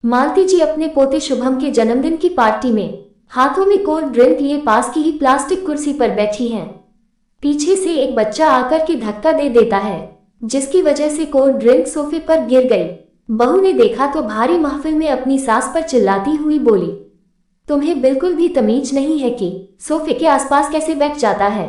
मालती जी अपने पोते शुभम के जन्मदिन की पार्टी में हाथों में कोल्ड ड्रिंक लिए पास की ही प्लास्टिक कुर्सी पर बैठी हैं। पीछे से एक बच्चा आकर के धक्का दे देता है, जिसकी वजह से कोल्ड ड्रिंक सोफे पर गिर गई। बहू ने देखा तो भारी महफिल में अपनी सास पर चिल्लाती हुई बोली, तुम्हें बिल्कुल भी तमीज नहीं है कि सोफे के आसपास कैसे बैठ जाता है।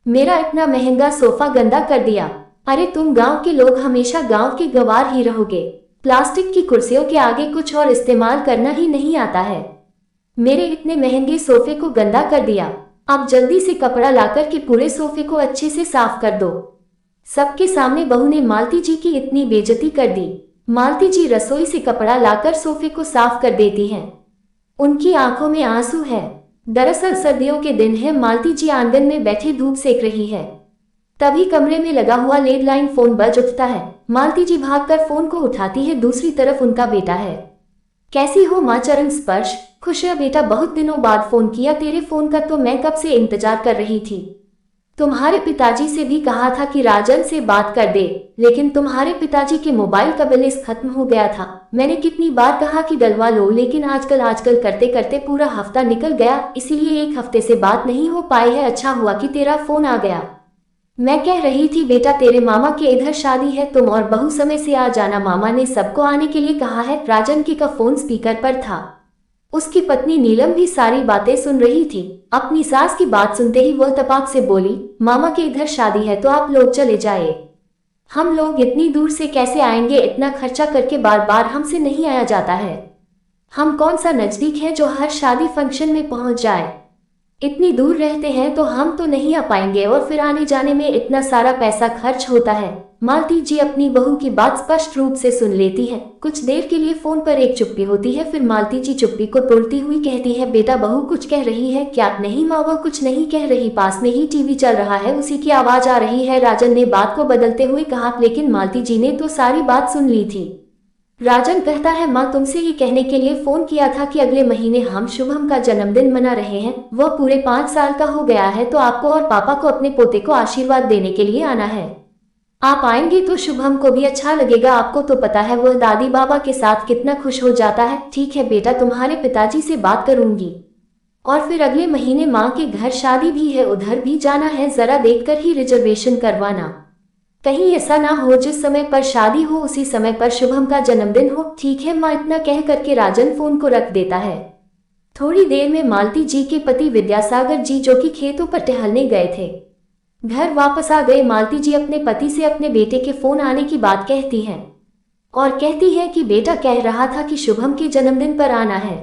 मेरा इतना महंगा सोफा गंदा कर दिया। अरे तुम गांव के लोग हमेशा गांव के गंवार ही रहोगे। प्लास्टिक की कुर्सियों के आगे कुछ और इस्तेमाल करना ही नहीं आता है। मेरे इतने महंगे सोफे को गंदा कर दिया। अब जल्दी से कपड़ा लाकर के पूरे सोफे को अच्छे से साफ कर दो। सबके सामने बहू ने मालती जी की इतनी बेइज्जती कर दी। मालती जी रसोई से कपड़ा लाकर सोफे को साफ कर देती हैं। उनकी आंखों में आंसू है। दरअसल सर्दियों के दिन है। मालती जी आंगन में बैठी धूप सेक रही है। तभी कमरे में लगा हुआ लैंडलाइन फोन बज उठता है। मालती जी भागकर फोन को उठाती है। दूसरी तरफ उनका बेटा है। कैसी हो माँ? चरण स्पर्श। खुश है बेटा, बहुत दिनों बाद फोन किया। तेरे फोन का तो मैं कब से इंतजार कर रही थी। तुम्हारे पिताजी से भी कहा था कि राजन से बात कर दे, लेकिन तुम्हारे पिताजी के मोबाइल का बैलेंस खत्म हो गया था। मैंने कितनी बार कहा कि डलवा लो, लेकिन आजकल करते करते पूरा हफ्ता निकल गया, इसीलिए एक हफ्ते से बात नहीं हो पाई है। अच्छा हुआ कि तेरा फोन आ गया। मैं कह रही थी बेटा, तेरे मामा के इधर शादी है, तुम और बहू समय से आ जाना। मामा ने सबको आने के लिए कहा है। राजन की का फोन स्पीकर पर था। उसकी पत्नी नीलम भी सारी बातें सुन रही थी। अपनी सास की बात सुनते ही वह तपाक से बोली, मामा के इधर शादी है तो आप लोग चले जाए। हम लोग इतनी दूर से कैसे आएंगे? इतना खर्चा करके बार बार हमसे नहीं आया जाता है। हम कौन सा नजदीक है जो हर शादी फंक्शन में पहुंच जाए। इतनी दूर रहते हैं तो हम तो नहीं आ पाएंगे, और फिर आने जाने में इतना सारा पैसा खर्च होता है। मालती जी अपनी बहू की बात स्पष्ट रूप से सुन लेती है। कुछ देर के लिए फोन पर एक चुप्पी होती है। फिर मालती जी चुप्पी को तोड़ती हुई कहती है, बेटा बहू कुछ कह रही है क्या? नहीं माँ, वह कुछ नहीं कह रही। पास में ही टीवी चल रहा है, उसी की आवाज आ रही है। राजन ने बात को बदलते हुए कहा। लेकिन मालती जी ने तो सारी बात सुन ली थी। राजन कहता है, माँ तुमसे ये कहने के लिए फोन किया था कि अगले महीने हम शुभम का जन्मदिन मना रहे हैं। वह पूरे 5 साल का हो गया है, तो आपको और पापा को अपने पोते को आशीर्वाद देने के लिए आना है। आप आएंगे तो शुभम को भी अच्छा लगेगा। आपको तो पता है वह दादी बाबा के साथ कितना खुश हो जाता है। ठीक है बेटा, तुम्हारे पिताजी से बात करूंगी। और फिर अगले महीने माँ के घर शादी भी है, उधर भी जाना है। जरा देखकर ही रिजर्वेशन करवाना। कहीं ऐसा ना हो जिस समय पर शादी हो उसी समय पर शुभम का जन्मदिन हो। ठीक है माँ। इतना कह करके राजन फोन को रख देता है। थोड़ी देर में मालती जी के पति विद्यासागर जी, जो कि खेतों पर टहलने गए थे, घर वापस आ गए। मालती जी अपने पति से अपने बेटे के फोन आने की बात कहती हैं और कहती है कि बेटा कह रहा था कि शुभम के जन्मदिन पर आना है।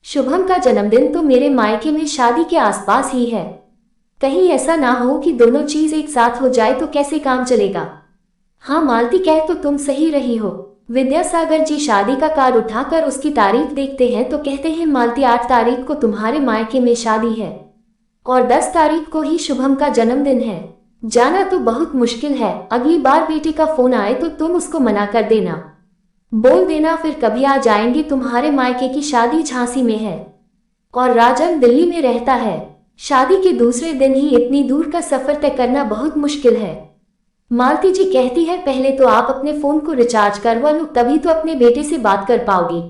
शुभम का जन्मदिन तो मेरे मायके में शादी के आसपास ही है। कहीं ऐसा ना हो कि दोनों चीज एक साथ हो जाए तो कैसे काम चलेगा। हाँ मालती, कह तो तुम सही रही हो। विद्यासागर जी शादी का कार्ड उठाकर उसकी तारीख देखते हैं तो कहते हैं, मालती 8 तारीख को तुम्हारे मायके में शादी है और 10 तारीख को ही शुभम का जन्मदिन है। जाना तो बहुत मुश्किल है। अगली बार बेटे का फोन आए तो तुम उसको मना कर देना। बोल देना फिर कभी आ जाएंगे। तुम्हारे मायके की शादी झांसी में है और राजन दिल्ली में रहता है। शादी के दूसरे दिन ही इतनी दूर का सफर तय करना बहुत मुश्किल है। मालती जी कहती है, पहले तो आप अपने फोन को रिचार्ज करवा लो, तभी तो अपने बेटे से बात कर पाओगी,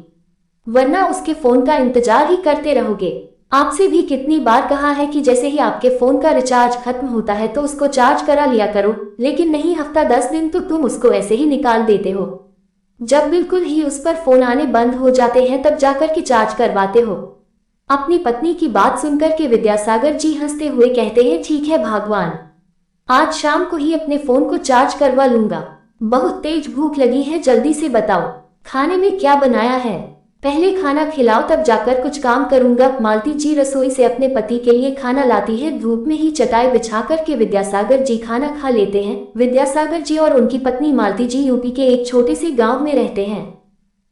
वरना उसके फोन का इंतजार ही करते रहोगे। आपसे भी कितनी बार कहा है कि जैसे ही आपके फोन का रिचार्ज खत्म होता है तो उसको चार्ज करा लिया करो, लेकिन नहीं, हफ्ता 10 दिन तो तुम उसको ऐसे ही निकाल देते हो। जब बिल्कुल ही उस पर फोन आने बंद हो जाते हैं तब जाकर के चार्ज करवाते हो। अपनी पत्नी की बात सुनकर के विद्यासागर जी हंसते हुए कहते हैं, ठीक है भगवान, आज शाम को ही अपने फोन को चार्ज करवा लूंगा। बहुत तेज भूख लगी है, जल्दी से बताओ खाने में क्या बनाया है। पहले खाना खिलाओ तब जाकर कुछ काम करूंगा। मालती जी रसोई से अपने पति के लिए खाना लाती है। धूप में ही चटाई बिछा करके विद्यासागर जी खाना खा लेते हैं। विद्यासागर जी और उनकी पत्नी मालती जी यूपी के एक छोटे से गाँव में रहते हैं।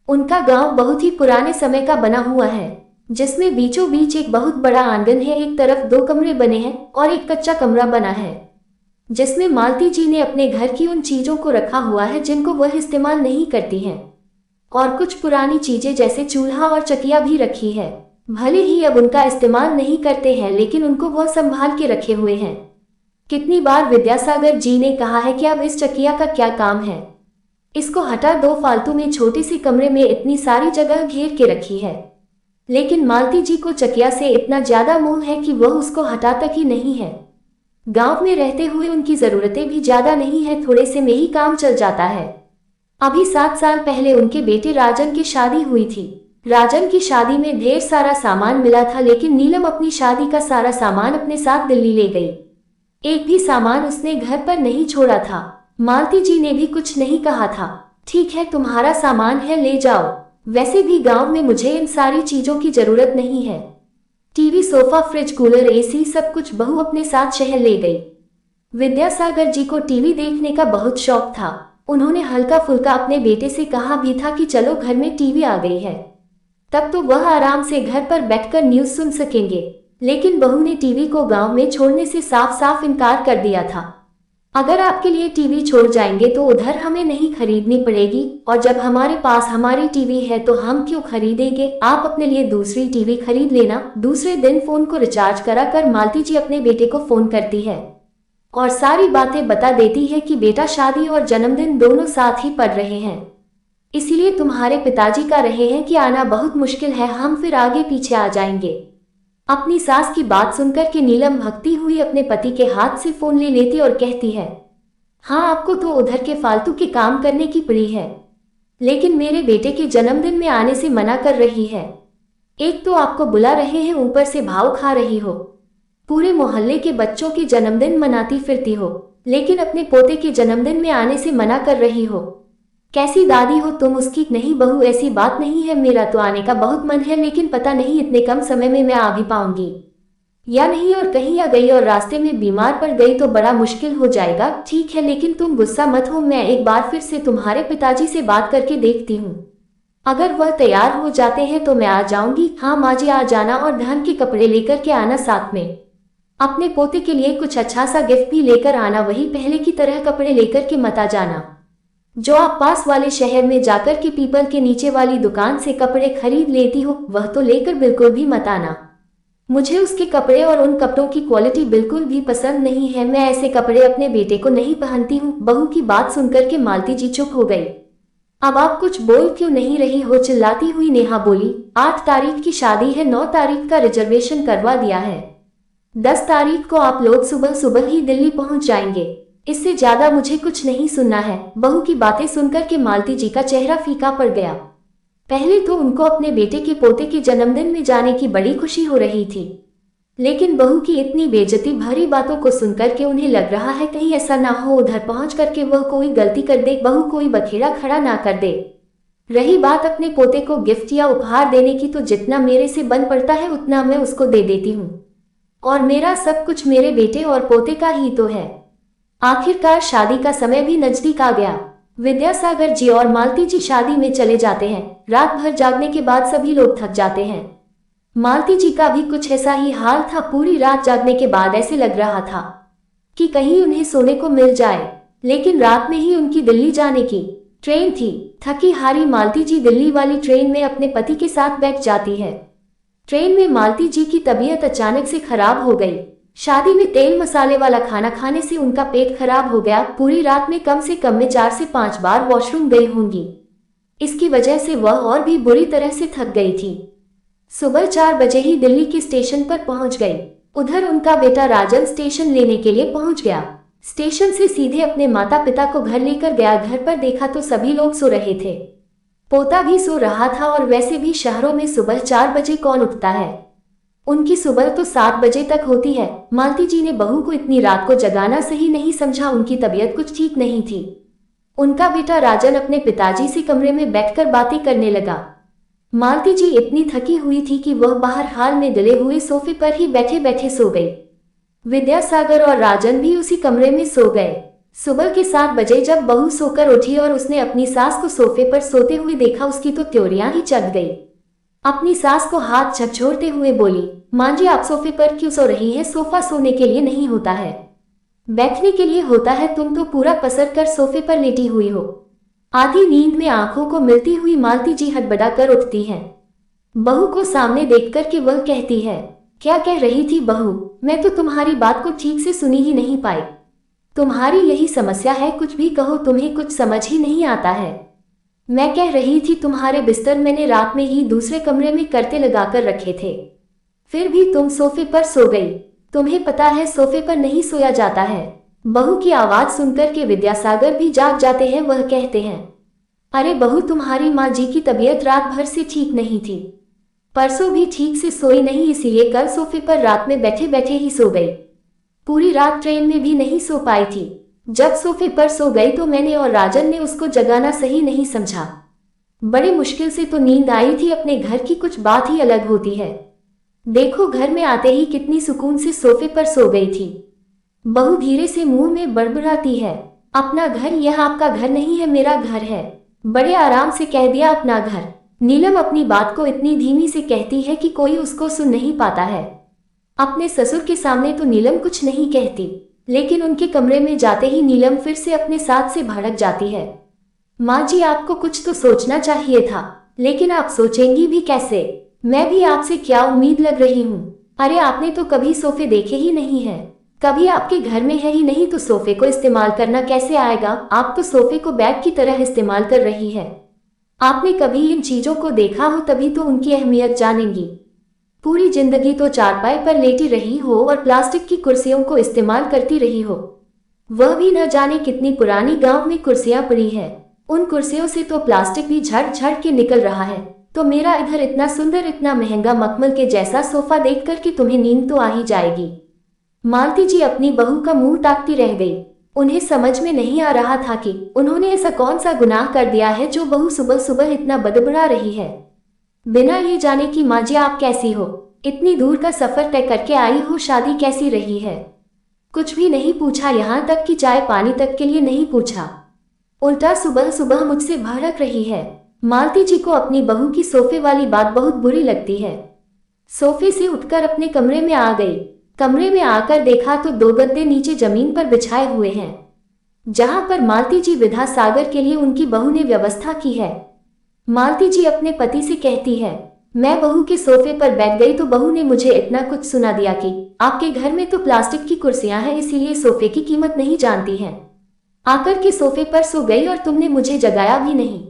उनका गाँव बहुत ही पुराने समय का बना हुआ है, जिसमें बीचों बीच एक बहुत बड़ा आंगन है। एक तरफ 2 कमरे बने हैं और एक कच्चा कमरा बना है, जिसमें मालती जी ने अपने घर की उन चीजों को रखा हुआ है जिनको वह इस्तेमाल नहीं करती हैं, और कुछ पुरानी चीजें जैसे चूल्हा और चकिया भी रखी है। भले ही अब उनका इस्तेमाल नहीं करते हैं, लेकिन उनको वह संभाल के रखे हुए हैं। कितनी बार विद्यासागर जी ने कहा है कि अब इस चकिया का क्या काम है, इसको हटा दो, फालतू में छोटे से कमरे में इतनी सारी जगह घेर के रखी है। लेकिन मालती जी को चकिया से इतना ज्यादा मोह है कि वह उसको हटा तक ही नहीं है। गांव में रहते हुए उनकी जरूरतें भी ज्यादा नहीं है, थोड़े से में ही काम चल जाता है। अभी 7 साल पहले उनके बेटे राजन की शादी हुई थी। राजन की शादी में ढेर सारा सामान मिला था, लेकिन नीलम अपनी शादी का सारा सामान अपने साथ दिल्ली ले गई। एक भी सामान उसने घर पर नहीं छोड़ा था। मालती जी ने भी कुछ नहीं कहा था। ठीक है, तुम्हारा सामान है, ले जाओ। वैसे भी गांव में मुझे इन सारी चीजों की जरूरत नहीं है। TV, sofa, fridge, cooler, AC सब कुछ बहू अपने साथ शहर ले गई। विद्यासागर जी को टीवी देखने का बहुत शौक था। उन्होंने हल्का फुल्का अपने बेटे से कहा भी था कि चलो घर में टीवी आ गई है, तब तो वह आराम से घर पर बैठकर न्यूज सुन सकेंगे। लेकिन बहू ने टीवी को गांव में छोड़ने से साफ साफ इनकार कर दिया था। अगर आपके लिए टीवी छोड़ जाएंगे तो उधर हमें नहीं खरीदनी पड़ेगी, और जब हमारे पास हमारी टीवी है तो हम क्यों खरीदेंगे, आप अपने लिए दूसरी टीवी खरीद लेना। दूसरे दिन फोन को रिचार्ज करा कर मालती जी अपने बेटे को फोन करती है और सारी बातें बता देती है कि बेटा शादी और जन्मदिन दोनों साथ ही पड़ रहे हैं, इसीलिए तुम्हारे पिताजी का रहे हैं कि आना बहुत मुश्किल है, हम फिर आगे पीछे आ जाएंगे। अपनी सास की बात सुनकर के नीलम भगती हुई अपने पति के हाथ से फोन ले लेती और कहती है, हाँ आपको तो उधर के फालतू के काम करने की पड़ी है, लेकिन मेरे बेटे के जन्मदिन में आने से मना कर रही है। एक तो आपको बुला रहे हैं, ऊपर से भाव खा रही हो, पूरे मोहल्ले के बच्चों के जन्मदिन मनाती फिरती हो, लेकिन अपने पोते के जन्मदिन में आने से मना कर रही हो। कैसी दादी हो तुम उसकी। नहीं बहू, ऐसी बात नहीं है, मेरा तो आने का बहुत मन है, लेकिन पता नहीं इतने कम समय में मैं आ भी पाऊंगी या नहीं, और कहीं आ गई और रास्ते में बीमार पड़ गई तो बड़ा मुश्किल हो जाएगा। ठीक है, लेकिन तुम गुस्सा मत हो, मैं एक बार फिर से तुम्हारे पिताजी से बात करके देखती हूँ। अगर वह तैयार हो जाते हैं तो मैं आ जाऊंगी। हाँ माँ जी, आ जाना और धान के कपड़े लेकर के आना, साथ में अपने पोते के लिए कुछ अच्छा सा गिफ्ट भी लेकर आना। वही पहले की तरह कपड़े लेकर के मत आ जाना। जो आप पास वाले शहर में जाकर के पीपल के नीचे वाली दुकान से कपड़े खरीद लेती हो, वह तो लेकर बिल्कुल भी मत आना। मुझे उसके कपड़े और उन कपड़ों की क्वालिटी बिल्कुल भी पसंद नहीं है, मैं ऐसे कपड़े अपने बेटे को नहीं पहनती हूँ। बहू की बात सुनकर के मालती जी चुप हो गई। अब आप कुछ बोल क्यों नहीं रही हो, चिल्लाती हुई नेहा बोली। 8 तारीख की शादी है, 9 तारीख का रिजर्वेशन करवा दिया है, 10 तारीख को आप लोग सुबह सुबह ही दिल्ली पहुंच जाएंगे, इससे ज्यादा मुझे कुछ नहीं सुनना है। बहू की बातें सुनकर के मालती जी का चेहरा फीका पड़ गया। पहले तो उनको अपने बेटे के पोते के जन्मदिन में जाने की बड़ी खुशी हो रही थी, लेकिन बहू की इतनी बेइज्जती भरी बातों को सुनकर के उन्हें लग रहा है कहीं ऐसा ना हो उधर पहुंच करके वह कोई गलती कर दे, बहू कोई बखेड़ा खड़ा ना कर दे। रही बात अपने पोते को गिफ्ट या उपहार देने की, तो जितना मेरे से बन पड़ता है उतना मैं उसको दे देती हूँ, और मेरा सब कुछ मेरे बेटे और पोते का ही तो है। आखिरकार शादी का समय भी नजदीक आ गया। विद्यासागर जी और मालती जी शादी में चले जाते हैं। रात भर जागने के बाद सभी लोग थक जाते हैं। मालती जी का भी कुछ ऐसा ही हाल था। पूरी रात जागने के बाद ऐसे लग रहा था कि कहीं उन्हें सोने को मिल जाए, लेकिन रात में ही उनकी दिल्ली जाने की ट्रेन थी। थकी हारी मालती जी दिल्ली वाली ट्रेन में अपने पति के साथ बैठ जाती है। ट्रेन में मालती जी की तबीयत अचानक से खराब हो गई। शादी में तेल मसाले वाला खाना खाने से उनका पेट खराब हो गया। पूरी रात में कम से कम में 4 से 5 बार वॉशरूम गई होंगी। इसकी वजह से वह और भी बुरी तरह से थक गई थी। सुबह 4 बजे ही दिल्ली के स्टेशन पर पहुंच गई। उधर उनका बेटा राजन स्टेशन लेने के लिए पहुंच गया। स्टेशन से सीधे अपने माता पिता को घर लेकर गया। घर पर देखा तो सभी लोग सो रहे थे, पोता भी सो रहा था, और वैसे भी शहरों में सुबह 4 बजे कौन उठता है, उनकी सुबह तो 7 बजे तक होती है। मालती जी ने बहू को इतनी रात को जगाना सही नहीं समझा, उनकी तबीयत कुछ ठीक नहीं थी। उनका बेटा राजन अपने पिताजी से कमरे में बैठकर बातें करने लगा। मालती जी इतनी थकी हुई थी कि वह बाहर हाल में डले हुए सोफे पर ही बैठे बैठे सो गई। विद्यासागर और राजन भी उसी कमरे में सो गए। सुबह के 7 बजे जब बहू सोकर उठी और उसने अपनी सास को सोफे पर सोते हुए देखा, उसकी तो त्योरियां ही चढ़ गई। अपनी सास को हाथ झकझोरते हुए बोली, मां जी आप सोफे पर क्यों सो रही हैं? सोफा सोने के लिए नहीं होता है, बैठने के लिए होता है। तुम तो पूरा पसर कर सोफे पर लेटी हुई हो। आधी नींद में आंखों को मिलती हुई मालती जी हड़बड़ा कर उठती हैं। बहू को सामने देखकर के वह कहती है, क्या कह रही थी बहू? मैं तो तुम्हारी बात को ठीक से सुनी ही नहीं पाई। तुम्हारी यही समस्या है, कुछ भी कहो तुम्हें कुछ समझ ही नहीं आता है। मैं कह रही थी तुम्हारे बिस्तर मैंने रात में ही दूसरे कमरे में करते लगाकर रखे थे, फिर भी तुम सोफे पर सो गई। तुम्हें पता है सोफे पर नहीं सोया जाता है। बहू की आवाज सुनकर के विद्यासागर भी जाग जाते हैं। वह कहते हैं, अरे बहू, तुम्हारी माँ जी की तबीयत रात भर से ठीक नहीं थी, परसों भी ठीक से सोई नहीं, इसीलिए कल सोफे पर रात में बैठे बैठे ही सो गई। पूरी रात ट्रेन में भी नहीं सो पाई थी। जब सोफे पर सो गई तो मैंने और राजन ने उसको जगाना सही नहीं समझा। बड़ी मुश्किल से तो नींद आई थी। अपने घर की कुछ बात ही अलग होती है। देखो घर में आते ही कितनी सुकून से सोफे पर सो गई थी। बहू धीरे से मुंह में बड़बड़ाती है, अपना घर? यह आपका घर नहीं है, मेरा घर है। बड़े आराम से कह दिया अपना घर। नीलम अपनी बात को इतनी धीमी से कहती है कि कोई उसको सुन नहीं पाता है। अपने ससुर के सामने तो नीलम कुछ नहीं कहती, लेकिन उनके कमरे में जाते ही नीलम फिर से अपने साथ से भड़क जाती है। माँ जी, आपको कुछ तो सोचना चाहिए था, लेकिन आप सोचेंगी भी कैसे? मैं भी आपसे क्या उम्मीद लग रही हूँ? अरे आपने तो कभी सोफे देखे ही नहीं है, कभी आपके घर में है ही नहीं, तो सोफे को इस्तेमाल करना कैसे आएगा? आप तो सोफे को बैग की तरह इस्तेमाल कर रही है। आपने कभी इन चीजों को देखा हो तभी तो उनकी अहमियत जानेंगी। पूरी जिंदगी तो चारपाई पर लेटी रही हो और प्लास्टिक की कुर्सियों को इस्तेमाल करती रही हो, वह भी न जाने कितनी पुरानी गांव में कुर्सियां पड़ी है। उन कुर्सियों से तो प्लास्टिक भी झड़ झड़ के निकल रहा है, तो मेरा इधर इतना सुंदर इतना महंगा मखमल के जैसा सोफा देख कर के तुम्हें नींद तो आ ही जाएगी। मालती जी अपनी बहू का मुंह ताकती रह गई। उन्हें समझ में नहीं आ रहा था कि उन्होंने ऐसा कौन सा गुनाह कर दिया है जो बहू सुबह सुबह इतना बड़बड़ा रही है। बिना ये जाने कि माँ जी आप कैसी हो, इतनी दूर का सफर तय करके आई हो, शादी कैसी रही है, कुछ भी नहीं पूछा, यहाँ तक कि चाय पानी तक के लिए नहीं पूछा, उल्टा सुबह सुबह मुझसे भड़क रही है। मालती जी को अपनी बहू की सोफे वाली बात बहुत बुरी लगती है। सोफे से उठकर अपने कमरे में आ गई। कमरे में आकर देखा तो दो गद्दे नीचे जमीन पर बिछाए हुए हैं, जहां पर मालती जी विद्यासागर के लिए उनकी बहू ने व्यवस्था की है। मालती जी अपने पति से कहती है, मैं बहू के सोफे पर बैठ गई तो बहू ने मुझे इतना कुछ सुना दिया कि आपके घर में तो प्लास्टिक की कुर्सियां हैं, इसीलिए सोफे की कीमत नहीं जानती हैं। आकर के सोफे पर सो गई और तुमने मुझे जगाया भी नहीं।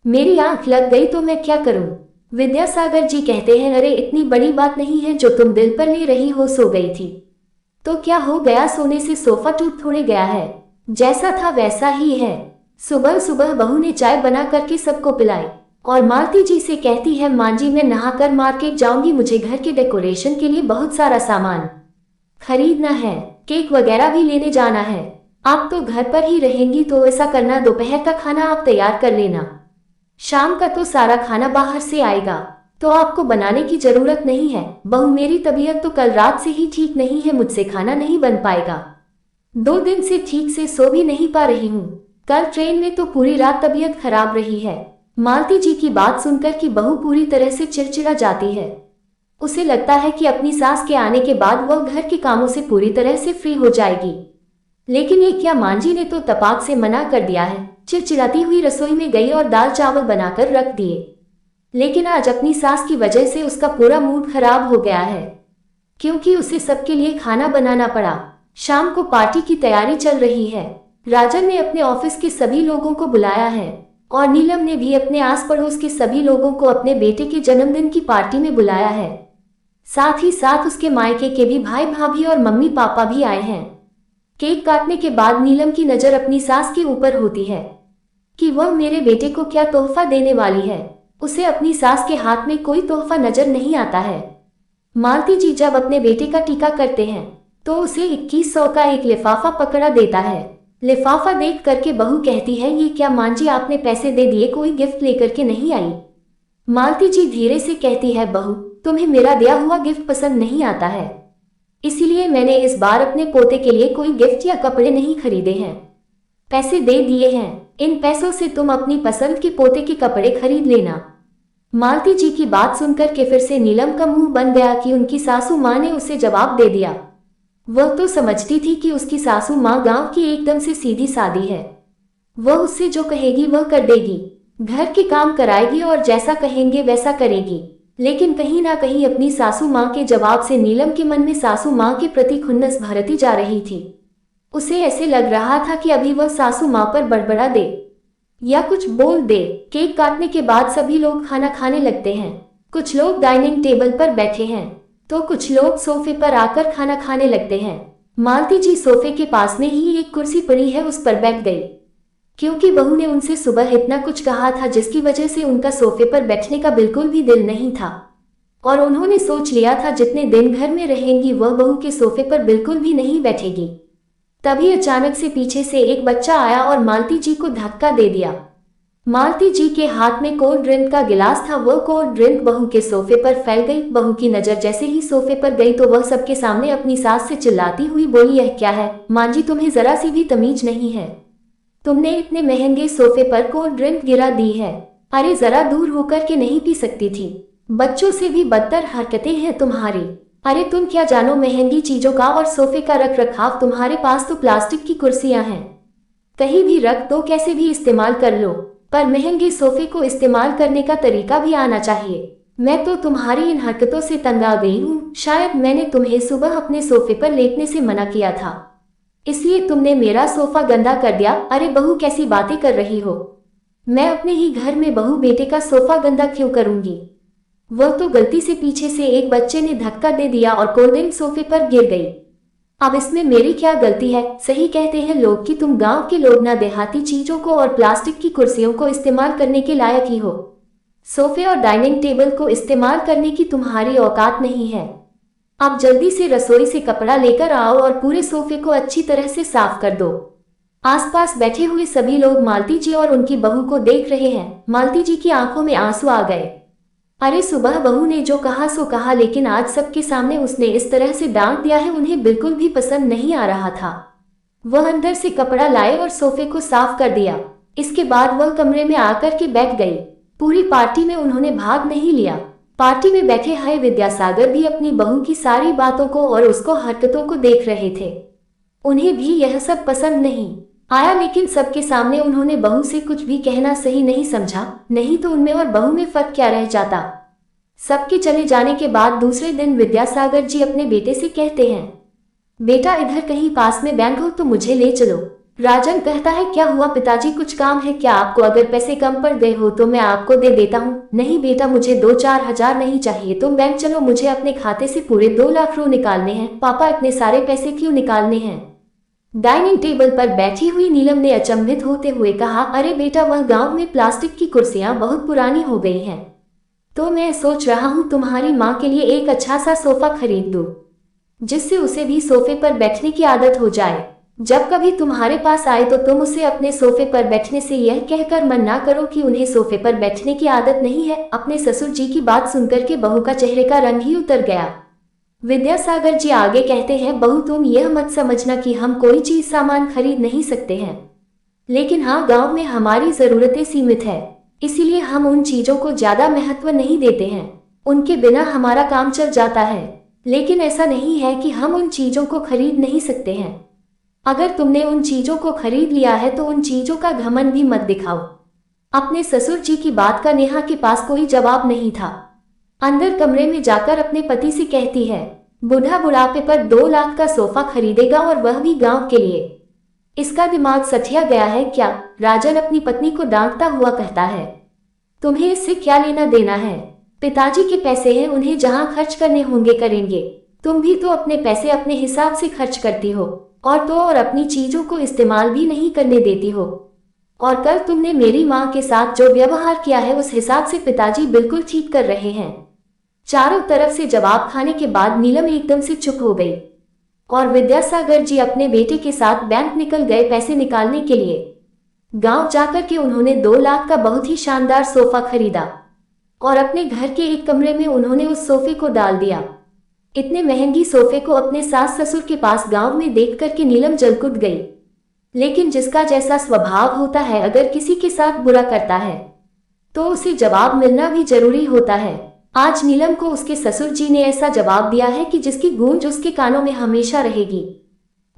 मेरी आंख लग गई तो मैं क्या करूं? विद्यासागर जी कहते हैं, अरे इतनी बड़ी बात नहीं है जो तुम दिल पर ले रही हो, सो गई थी तो क्या हो गया, सोने से सोफा टूट थोड़े गया है, जैसा था वैसा ही है। सुबह सुबह बहू ने चाय बना करके सबको पिलाई और मालती जी से कहती है, माँ जी मैं नहाकर मार्केट जाऊंगी, मुझे घर के डेकोरेशन के लिए बहुत सारा सामान खरीदना है, केक वगैरह भी लेने जाना है। आप तो घर पर ही रहेंगी तो ऐसा करना, दोपहर का खाना आप तैयार कर लेना, शाम का तो सारा खाना बाहर से आएगा, तो आपको बनाने की जरूरत नहीं है। बहू मेरी तबीयत तो कल रात से ही ठीक नहीं है, मुझसे खाना नहीं बन पाएगा, 2 दिन से ठीक से सो भी नहीं पा रही हूँ, कल ट्रेन में तो पूरी रात तबीयत खराब रही है। मालती जी की बात सुनकर कि बहू पूरी तरह से चिड़चिड़ा जाती है। उसे लगता है कि अपनी सास के आने के बाद वह घर के कामों से पूरी तरह से फ्री हो जाएगी, लेकिन ये क्या, मां जी ने तो तपाक से मना कर दिया है। चिड़चिड़ाती हुई रसोई में गई और दाल चावल बनाकर रख दिए, लेकिन आज अपनी सास की वजह से उसका पूरा मूड खराब हो गया है, क्योंकि उसे सबके लिए खाना बनाना पड़ा। शाम को पार्टी की तैयारी चल रही है। राजन ने अपने ऑफिस के सभी लोगों को बुलाया है और नीलम ने भी अपने आस पड़ोस के सभी लोगों को अपने बेटे के जन्मदिन की पार्टी में बुलाया है। साथ ही साथ उसके मायके के भी भाई भाभी और मम्मी पापा भी आए हैं। केक काटने के बाद नीलम की नजर अपनी सास के ऊपर होती है कि वह मेरे बेटे को क्या तोहफा देने वाली है। उसे अपनी सास के हाथ में कोई तोहफा नजर नहीं आता है। मालती जी जब अपने बेटे का टीका करते हैं तो उसे 2100 का एक लिफाफा पकड़ा देता है। लिफाफा देख करके बहू कहती है, ये क्या मां जी आपने पैसे दे दिए, कोई गिफ्ट लेकर के नहीं आई? मालती जी धीरे से कहती है, बहू तुम्हें मेरा दिया हुआ गिफ्ट पसंद नहीं आता है, इसीलिए मैंने इस बार अपने पोते के लिए कोई गिफ्ट या कपड़े नहीं खरीदे हैं, पैसे दे दिए हैं, इन पैसों से तुम अपनी पसंद के पोते के कपड़े खरीद लेना। मालती जी की बात सुनकर के फिर से नीलम का मुंह बन गया कि उनकी सासू माँ ने उसे जवाब दे दिया। वह तो समझती थी कि उसकी सासू माँ गांव की एकदम से सीधी सादी है, वह उससे जो कहेगी वह कर देगी, घर के काम कराएगी और जैसा कहेंगे वैसा करेगी। लेकिन कहीं ना कहीं अपनी सासू माँ के जवाब से नीलम के मन में सासू माँ के प्रति खुन्नस भरती जा रही थी। उसे ऐसे लग रहा था कि अभी वह सासू माँ पर बड़बड़ा दे या कुछ बोल दे। केक काटने के बाद सभी लोग खाना खाने लगते हैं। कुछ लोग डाइनिंग टेबल पर बैठे हैं तो कुछ लोग सोफे पर आकर खाना खाने लगते हैं। मालती जी सोफे के पास में ही एक कुर्सी पड़ी है उस पर बैठ गई, क्योंकि बहू ने उनसे सुबह इतना कुछ कहा था जिसकी वजह से उनका सोफे पर बैठने का बिल्कुल भी दिल नहीं था। और उन्होंने सोच लिया था जितने दिन घर में रहेंगी वह बहू के सोफे पर बिल्कुल भी नहीं बैठेगी। तभी अचानक से पीछे से एक बच्चा आया और मालती जी को धक्का दे दिया। मालती जी के हाथ में कोल्ड ड्रिंक का गिलास था। वह कोल्ड ड्रिंक बहू के सोफे पर फैल गई। बहू की नजर जैसे ही सोफे पर गई तो वह सबके सामने अपनी सास से चिल्लाती हुई बोली, यह क्या है मां जी, तुम्हें जरा सी भी तमीज नहीं है? तुमने इतने महंगे सोफे पर कोल्ड ड्रिंक गिरा दी है। अरे जरा दूर होकर के नहीं पी सकती थी? बच्चों से भी बदतर हरकतें हैं तुम्हारी। अरे तुम क्या जानो महंगी चीजों का, और सोफे का रख रखाव तुम्हारे पास तो प्लास्टिक की कुर्सियां हैं, कहीं भी रख दो, कैसे भी इस्तेमाल कर लो, पर महंगे सोफे को इस्तेमाल करने का तरीका भी आना चाहिए। मैं तो तुम्हारी इन हरकतों से तंग आ गई हूँ। शायद मैंने तुम्हें सुबह अपने सोफे पर लेटने से मना किया था, इसलिए तुमने मेरा सोफा गंदा कर दिया। अरे बहू कैसी बातें कर रही हो? मैं अपने ही घर में बहू बेटे का सोफा गंदा क्यों करूंगी? वह तो गलती से पीछे से एक बच्चे ने धक्का दे दिया और कोल्ड ड्रिंक सोफे पर गिर गई। अब इसमें मेरी क्या गलती है? सही कहते हैं लोग कि तुम गांव के लोग ना देहाती चीजों को और प्लास्टिक की कुर्सियों को इस्तेमाल करने के लायक ही हो। सोफे और डाइनिंग टेबल को इस्तेमाल करने की तुम्हारी औकात नहीं है। अब जल्दी से रसोई से कपड़ा लेकर आओ और पूरे सोफे को अच्छी तरह से साफ कर दो। आसपास बैठे हुए सभी लोग मालती जी और उनकी बहू को देख रहे हैं। मालती जी की आंखों में आंसू आ गए। अरे सुबह बहू ने जो कहा सो कहा, लेकिन आज सबके सामने उसने इस तरह से डांट दिया है, उन्हें बिल्कुल भी पसंद नहीं आ रहा था। वह अंदर से कपड़ा लाए और सोफे को साफ कर दिया। इसके बाद वह कमरे में आकर के बैठ गई। पूरी पार्टी में उन्होंने भाग नहीं लिया। पार्टी में बैठे हाय विद्यासागर भी अपनी बहू की सारी बातों को और उसको हरकतों को देख रहे थे। उन्हें भी यह सब पसंद नहीं आया, लेकिन सबके सामने उन्होंने बहू से कुछ भी कहना सही नहीं समझा, नहीं तो उनमें और बहू में फर्क क्या रह जाता। सबके चले जाने के बाद दूसरे दिन विद्यासागर जी अपने बेटे से कहते हैं, बेटा इधर कहीं पास में बैंक हो तो मुझे ले चलो। राजन कहता है, क्या हुआ पिताजी, कुछ काम है क्या आपको? अगर पैसे कम पड़ गए हो तो मैं आपको दे देता हूँ। नहीं बेटा, मुझे 2-4 हजार नहीं चाहिए, तुम बैंक चलो, मुझे अपने खाते से पूरे 2 लाख रू निकालने हैं। पापा इतने सारे पैसे क्यों निकालने हैं? डाइनिंग टेबल पर बैठी हुई नीलम ने अचंभित होते हुए कहा, अरे बेटा वह गांव में प्लास्टिक की कुर्सियां बहुत पुरानी हो गई हैं, तो मैं सोच रहा हूं तुम्हारी माँ के लिए एक अच्छा सा सोफा खरीद दूं, जिससे उसे भी सोफे पर बैठने की आदत हो जाए। जब कभी तुम्हारे पास आए तो तुम उसे अपने सोफे पर बैठने से यह कहकर मना करो कि उन्हें सोफे पर बैठने की आदत नहीं है। अपने ससुर जी की बात सुनकर के बहू का चेहरे का रंग ही उतर गया। विद्यासागर जी आगे कहते हैं, बहू तुम यह मत समझना कि हम कोई चीज सामान खरीद नहीं सकते हैं, लेकिन हाँ गांव में हमारी जरूरतें सीमित है, इसीलिए हम उन चीजों को ज्यादा महत्व नहीं देते हैं। उनके बिना हमारा काम चल जाता है, लेकिन ऐसा नहीं है कि हम उन चीजों को खरीद नहीं सकते हैं। अगर तुमने उन चीजों को खरीद लिया है तो उन चीजों का घमंड भी मत दिखाओ। अपने ससुर जी की बात का नेहा के पास कोई जवाब नहीं था। अंदर कमरे में जाकर अपने पति से कहती है, बूढ़ा बुढ़ापे पर 2 लाख का सोफा खरीदेगा और वह भी गांव के लिए, इसका दिमाग सठिया गया है क्या? राजन अपनी पत्नी को डांटता हुआ कहता है, तुम्हें इससे क्या लेना देना है? पिताजी के पैसे हैं, उन्हें जहां खर्च करने होंगे करेंगे। तुम भी तो अपने पैसे अपने हिसाब से खर्च करती हो, और तो और अपनी चीजों को इस्तेमाल भी नहीं करने देती हो। और कल तुमने मेरी माँ के साथ जो व्यवहार किया है उस हिसाब से पिताजी बिल्कुल ठीक कर रहे हैं। चारों तरफ से जवाब खाने के बाद नीलम एकदम से चुप हो गई और विद्यासागर जी अपने बेटे के साथ बैंक निकल गए पैसे निकालने के लिए। गांव जाकर के उन्होंने 2 लाख का बहुत ही शानदार सोफा खरीदा और अपने घर के एक कमरे में उन्होंने उस सोफे को डाल दिया। इतने महंगी सोफे को अपने सास ससुर के पास गांव में देख करके नीलम जलकुट गई। लेकिन जिसका जैसा स्वभाव होता है, अगर किसी के साथ बुरा करता है तो उसे जवाब मिलना भी जरूरी होता है। आज नीलम को उसके ससुर जी ने ऐसा जवाब दिया है कि जिसकी गूंज उसके कानों में हमेशा रहेगी।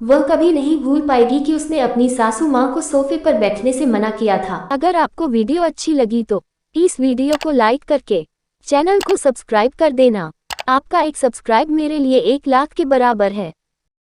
वह कभी नहीं भूल पाएगी कि उसने अपनी सासू माँ को सोफे पर बैठने से मना किया था। अगर आपको वीडियो अच्छी लगी तो इस वीडियो को लाइक करके चैनल को सब्सक्राइब कर देना। आपका एक सब्सक्राइब मेरे लिए 1 लाख के बराबर है।